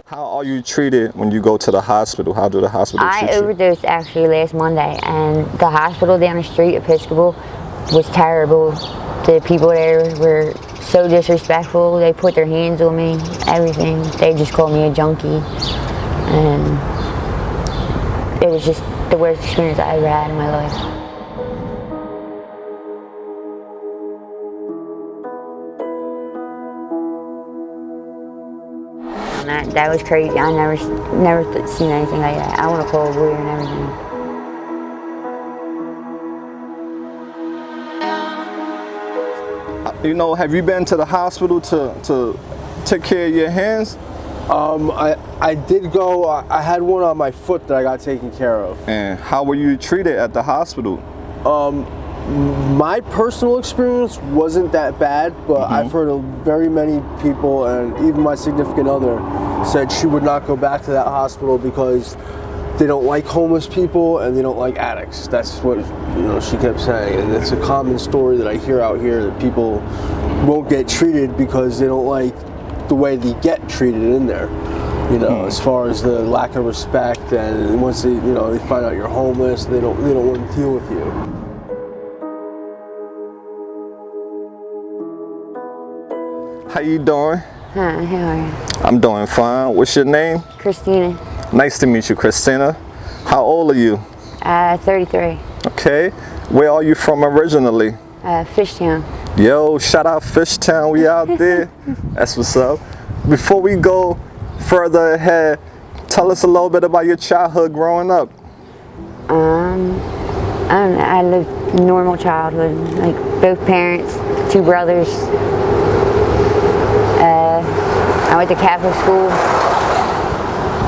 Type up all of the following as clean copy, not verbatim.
How are you treated when you go to the hospital? How do the hospital treat you? I overdosed actually last Monday, and the hospital down the street, Episcopal, was terrible. The people there were so disrespectful. They put their hands on me, everything. They just called me a junkie, and it was just the worst experience I ever had in my life. That was crazy. I never seen anything like that. I want to call a lawyer and everything. You know, have you been to the hospital to take care of your hands? I did go. I had one on my foot that I got taken care of. And how were you treated at the hospital? My personal experience wasn't that bad, but I've heard of very many people, and even my significant other said she would not go back to that hospital because they don't like homeless people and they don't like addicts. That's what she kept saying, and it's a common story that I hear out here, that people won't get treated because they don't like the way they get treated in there. As far as the lack of respect, and once they they find out you're homeless, they don't want to deal with you. How you doing? Hi, how are you? I'm doing fine. What's your name? Christina. Nice to meet you, Christina. How old are you? 33. Okay. Where are you from originally? Fishtown. Yo, shout out Fishtown. We out there. That's what's up. Before we go further ahead, tell us a little bit about your childhood growing up. I lived a normal childhood, like both parents, 2 brothers. I went to Catholic school,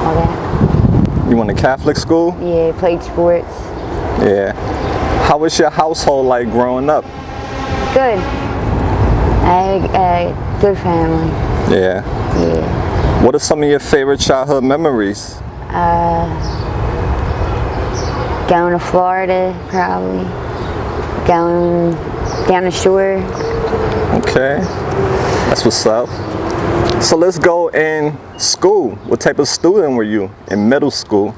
all that. You went to Catholic school? Yeah, played sports. Yeah. How was your household like growing up? Good. I had a good family. Yeah. Yeah. What are some of your favorite childhood memories? Going to Florida, probably. Going down the shore. Okay. That's what's up. So let's go in school. What type of student were you in middle school?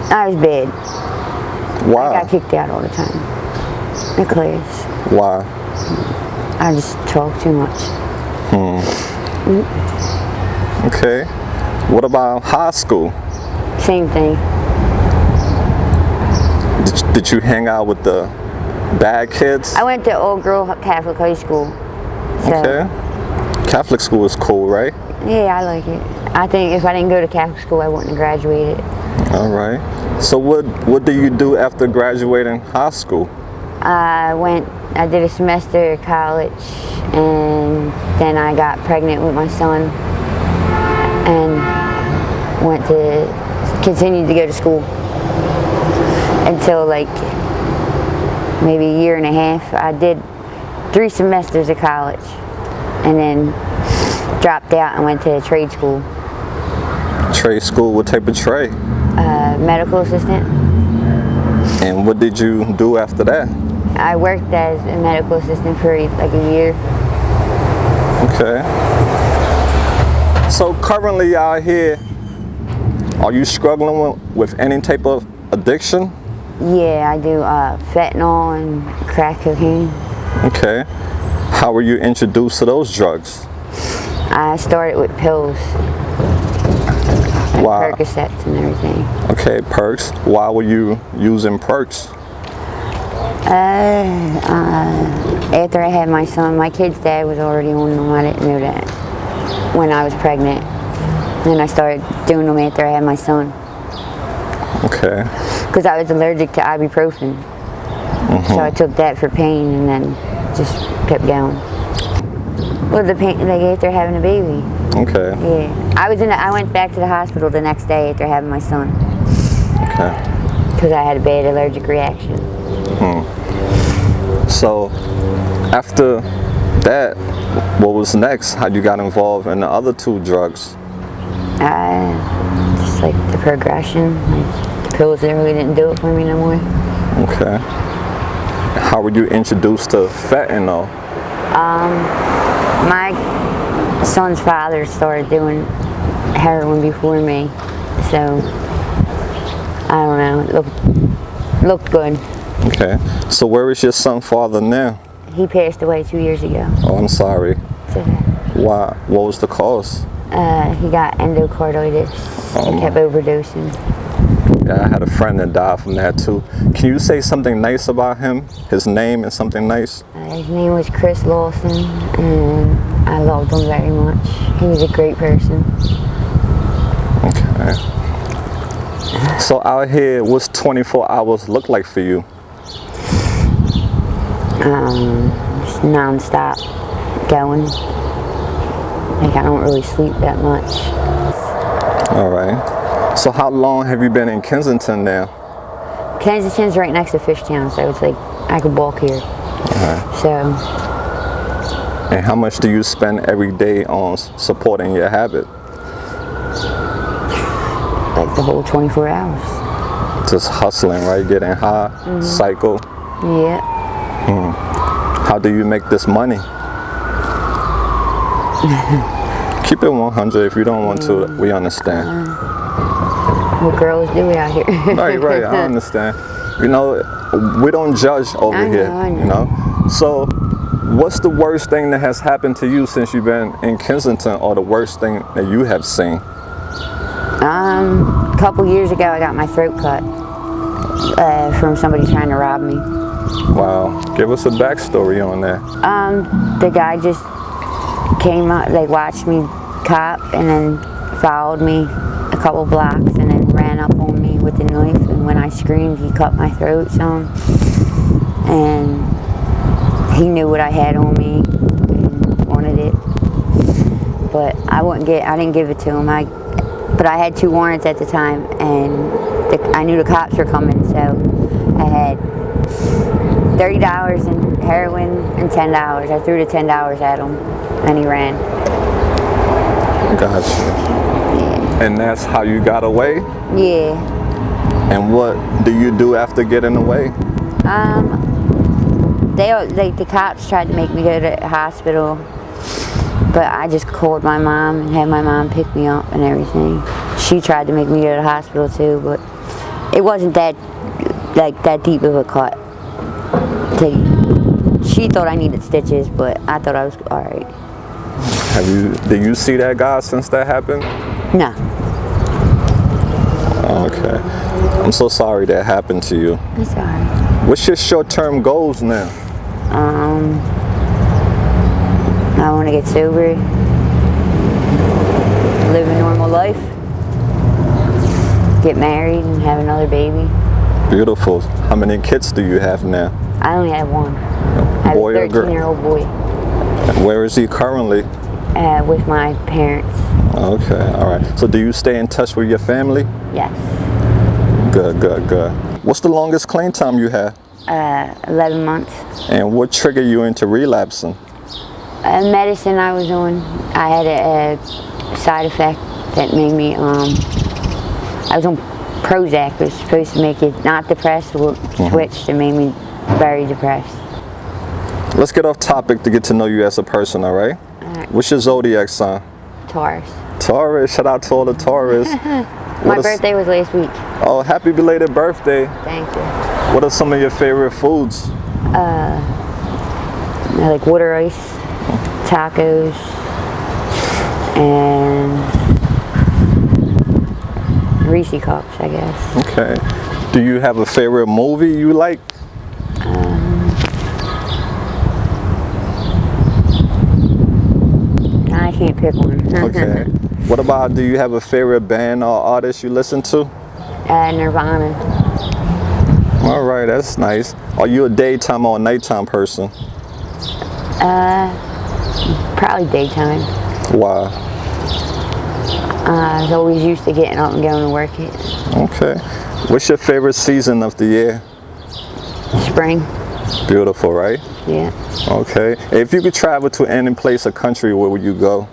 I was bad. Why? I got kicked out all the time. In class. Why? I just talk too much. Okay. What about high school? Same thing. Did you hang out with the bad kids? I went to all-girl Catholic high school. So, Okay. Catholic school is cool, right? yeah, I like it. I think if I didn't go to Catholic school, I wouldn't have graduated. All right. So what do you do after graduating high school? I did a semester at college, and then I got pregnant with my son, and continued to go to school until like maybe a year and a half. I did 3 semesters of college, and then dropped out and went to trade school. Trade school? What type of trade? Medical assistant. And what did you do after that? I worked as a medical assistant for like a year. Okay. So currently out here, are you struggling with any type of addiction? Yeah, I do fentanyl and crack cocaine. Okay. How were you introduced to those drugs? I started with pills. Like Wow. Percocets and everything. Okay, perks. Why were you using perks? After I had my son, my kid's dad was already on them. I didn't know that when I was pregnant. Then I started doing them after I had my son. Okay. Because I was allergic to ibuprofen. So I took that for pain and then just kept going. Well, the pain, like after having a baby. Okay. Yeah. I went back to the hospital the next day after having my son. Okay. Because I had a bad allergic reaction. So after that, what was next? How you got involved in the other 2 drugs? Just like the progression, like the pills that really didn't do it for me no more. Okay. How were you introduced to fentanyl? My son's father started doing heroin before me, so I don't know. It looked good. Okay. So where is your son father now? He passed away 2 years ago. Oh, I'm sorry. It's okay. Why? What was the cause? He got endocarditis. He kept overdosing. Yeah, I had a friend that died from that too. Can you say something nice about him? His name and something nice? His name was Chris Lawson, and I loved him very much. He was a great person. Okay. So out here, what's 24 hours look like for you? Just non-stop going. Like, I don't really sleep that much. All right. So how long have you been in Kensington now? Kensington's right next to Fishtown, so it's like I could walk here. Okay. So, And how much do you spend every day on supporting your habit? like the whole 24 hours. Just hustling, right? Getting high, cycle. Yeah. How do you make this money? Keep it 100. If you don't want to, we understand. What girls do we out here? Right, I understand. You know, we don't judge over I know, here, I know. you know? So, what's the worst thing that has happened to you since you've been in Kensington, or the worst thing that you have seen? A couple years ago, I got my throat cut from somebody trying to rob me. Wow. Give us a backstory on that. The guy just came up, like watched me cop, and then followed me a couple blocks, and then ran up on me with a knife. And when I screamed, he cut my throat some. And he knew what I had on me and wanted it, but I didn't give it to him. But I had 2 warrants at the time, and I knew the cops were coming, so I had $30 in heroin and $10. I threw the $10 at him, and he ran. Gotcha. Yeah. And that's how you got away? Yeah. And what do you do after getting away? The cops tried to make me go to the hospital, but I just called my mom and had my mom pick me up and everything. She tried to make me go to the hospital too, but it wasn't that deep of a cut. She thought I needed stitches, but I thought I was all right. Did you see that guy since that happened? No. Okay. I'm so sorry that happened to you. It's all right. What's your short-term goals now? I want to get sober, live a normal life, get married, and have another baby. Beautiful. How many kids do you have now? I only have one. I have Boy a or girl? 13-year-old boy Where is he currently? with my parents. Okay, all right. So do you stay in touch with your family? Yes. Good. What's the longest clean time you had? 11 months. And what triggered you into relapsing? Medicine I was on, I had a side effect that made me, I was on Prozac, which was supposed to make you not depressed, or switched and made me very depressed. Let's get off topic to get to know you as a person, all right? What's your zodiac sign? Taurus. Taurus. Shout out to all the Taurus. My birthday was last week. Oh, happy belated birthday. Thank you. What are some of your favorite foods? I like water ice, tacos, and Reese cups, I guess. Okay. Do you have a favorite movie you like? I can't pick one. Okay. What about, do you have a favorite band or artist you listen to? Nirvana. All right, that's nice. Are you a daytime or a nighttime person? Probably daytime. Why? I was always used to getting up and going to work it. Okay. What's your favorite season of the year? Spring. Beautiful, right? Yeah. Okay. If you could travel to any place or country, where would you go?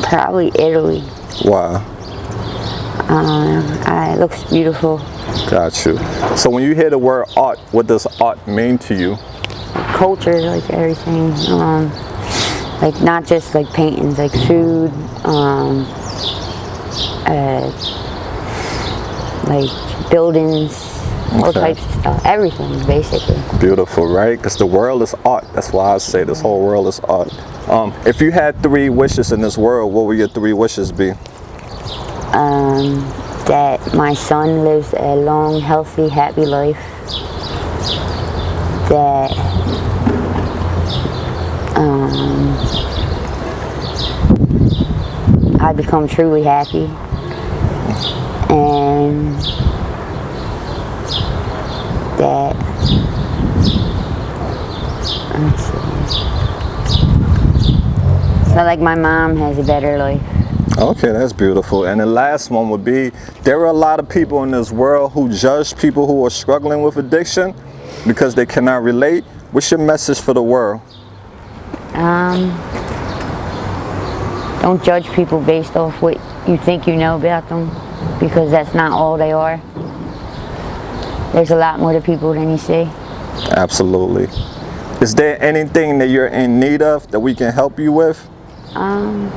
Probably Italy. Why? It looks beautiful. Got you. So when you hear the word art, what does art mean to you? Culture, like everything. like not just like paintings, like food, like buildings, all types of stuff, everything basically. Beautiful, right? Because the world is art. That's why I say this whole world is art. If you had 3 wishes in this world, what would your 3 wishes be? That my son lives a long, healthy, happy life. That I become truly happy. And that, let's see, so like my mom has a better life. Okay, that's beautiful. And the last one would be, there are a lot of people in this world who judge people who are struggling with addiction because they cannot relate. What's your message for the world? Don't judge people based off what you think you know about them, because that's not all they are. There's a lot more to people than you see. Absolutely. Is there anything that you're in need of that we can help you with? Not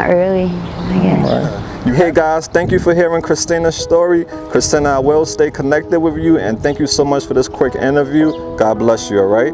really, I guess. All right. Hey guys, thank you for hearing Christina's story. Christina, I will stay connected with you, and thank you so much for this quick interview. God bless you, all right?